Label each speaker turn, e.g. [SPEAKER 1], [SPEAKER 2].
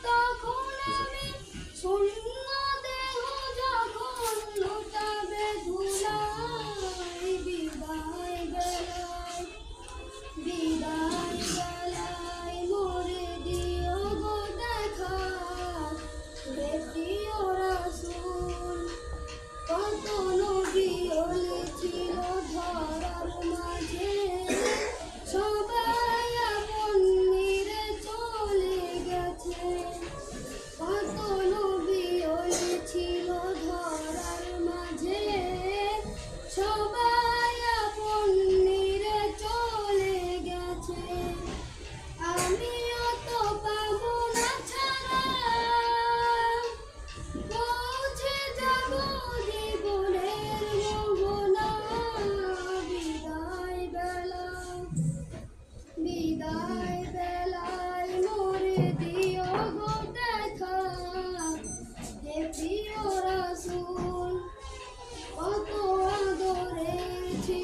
[SPEAKER 1] তখন আমি শূন্য দেহ যখন লুটাবে ধুলায়, বিদায় বেলায় বিদায় বেলায় মোরে দিও গো দেখা, হে প্রিয় রাসূল। কত নবী ওলি ছিল ধরার মাঝে, সবাই আপন নিরে চলে গেছে। কত নবী ওলি ছিল ধরার মাঝে, সবাই আপন নিরে চলে গেছে। আমিও তো পাবো না ছাড়া, পৌঁছে যাব জীবনের মোহনা, বিদায় বেলায় বিদায় বেলায় মোরে দিও গো দেখা, হে প্রিয় রাসূল। কত আদরের ছিল